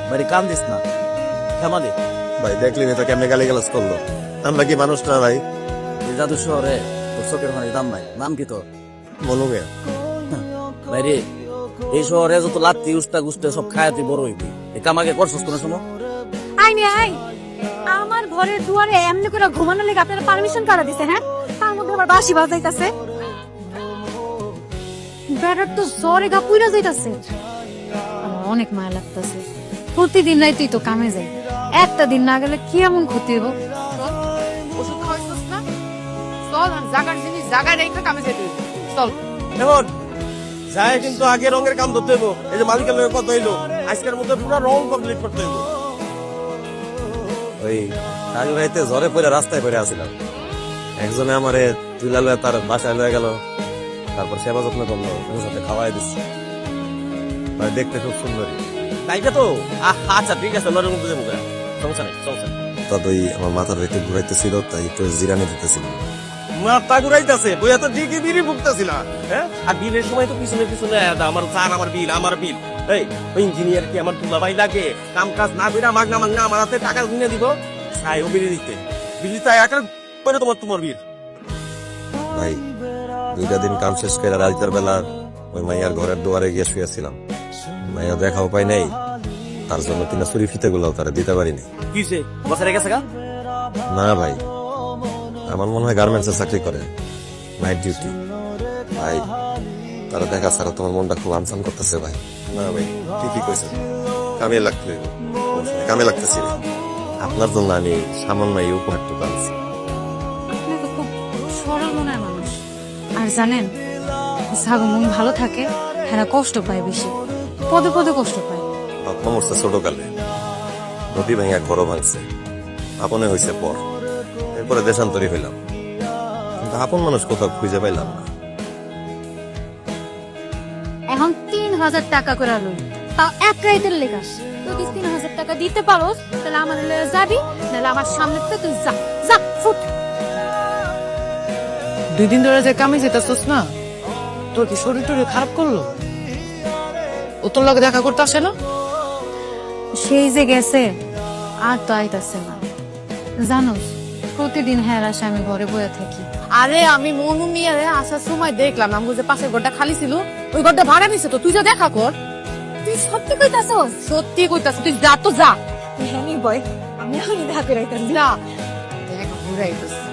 ভাই কান দিস না, ক্ষমা দে। ভাই দেখলি তো কেমনে গালি গালাজ করলো। আমরা কি মানুষ না ভাই? এই জাদু শহরে তোর চোখের মানে দাম নাই। নাম কি তোর? মনুকে ভাই রে, এই শহরে যত লাত্তি উস্তা গুস্তে সব খায় তুই বড় হইবি। এই কামাকে করছিস কোনো সময়? আইনি আই, আমার ঘরের দুয়ারে এমনি করে ঘুমানোর লেগে আপনারা পারমিশন কারা দিছে? হ্যাঁ, তার মধ্যে আবার বাঁশি বাজাইতাছে। বেড়ার তো জ্বরে গা পুইরা যাইতাছে। আমার অনেক মায়া লাগতাছে। প্রতিদিন রাইতেই তো কামে যাই, একটা দিন না গেলে কি এমন ক্ষতি হইব? ওষুধ খাওয়াইছিস না? চল, আর জাগার জিনিস জাগায় রেখে কামে যেতে হইব। চল। এমন যায় কিন্তু আগে রঙের কাম ধরতে হইব। এই যে মালিকের লগে কত হইলো, আজকের মধ্যে পুরো রং কমপ্লিট করতে হইব। ওই কাল রাইতে জ্বরে পড়ে রাস্তায় পড়ে আসছিলাম, একজনে আমারে তুলা লয়ে তার বাসায় লয়ে গেল, তারপর সেবা যত্ন করলো, ওর সাথে খাওয়াই দিচ্ছে। ভাই দেখতে খুব সুন্দরী। তাইটা তো আচ্ছা ঠিক আছে, লড়ের মধ্যে যাবো, সমস্যা নেই সমস্যা নেই। ততই আমার মাথার একটু ঘুরাইতেছিল, তাই একটু জিরানি দিতেছিল। মাথা ঘুরাইতেছে, বইয়া তো ঠিকই বিড়ি ফুকতেছিল। হ্যাঁ, আর বিলের সময় তো পিছনে পিছনে আমার চার, আমার বিল, আমার বিল। এই ওই ইঞ্জিনিয়ার কি আমার দুলাভাই লাগে? কাম কাজ না কইরা মাগনা মাগনা আমার হাতে টাকা কিনে দিব, চাই ও বিড়ি দিতে। বিড়ি তাই একটা করে তোমার বিল। ভাই 2টা দিন কাম শেষ করে রাতের বেলা ওই মাইয়ার ঘরের দুয়ারে গিয়ে শুয়েছিলাম। মাইয়া দেখাও পাই নাই, তার জন্য কিনা চুরি ফিতে গুলো তারা দিতে পারিনি। কিসে বছরে গেছে গা? না ভাই, আমার মনে হয় গার্মেন্টসে চাকরি করে, নাইট ডিউটি। ভাই তারা দেখা ছাড়া তোমার মনটা খুব আনসান করতেছে ভাই। না ভাই, ঠিকই কইছেন, কামে লাগতে হইব। কামে লাগতেছি ভাই। আপনার জন্য আমি সামান্য এই উপহারটুকু আনছি। আপনি তো খুব সরল মনের মানুষ। আর জানেন, সাগর মন ভালো থাকে, হ্যাঁ কষ্ট পায় বেশি, পদে পদে কষ্ট পায়। বাপ্পা মরছে ছোটকালে, নদী ভেঙে ঘরও ভাঙছে, আপনে হয়েছে পর, এরপরে দেশান্তরী হইলাম, কিন্তু আপন মানুষ কোথাও খুঁজে পাইলাম না। এখন 3000 টাকা করে লই, তাও এক রাইতের লেগা। যদি 3000 টাকা দিতে পারোস তাহলে আমাদের লয়ে যাবি, নাহলে আমার সামনে থেকে তুই যা যা ফুট। 2 দিন ধরে যে কামে যেতেছিস না, তোর কি শরীর টরীর খারাপ করলো? ও তোর লগে দেখা করতে আসে না? সেই যে গেছে আর তো আইতাছে না। জানোস, প্রতিদিন হ্যাঁ আসে আমি ঘরে বয়ে থাকি। আরে আমি মনু মিয়ারে আসার সময় দেখলাম আমি যে পাশের ঘরটা খালি ছিল, ওই ঘরটা ভাড়া নিছে। তো তুই যা দেখা কর। তুই সত্যি কইতাছস? সত্যি কইতাছ, তুই যা তো যা। হ্যাঁ বয়, আমি এখনই দেখা করে আইতাছি। না দেখ ঘুরাইতেছি।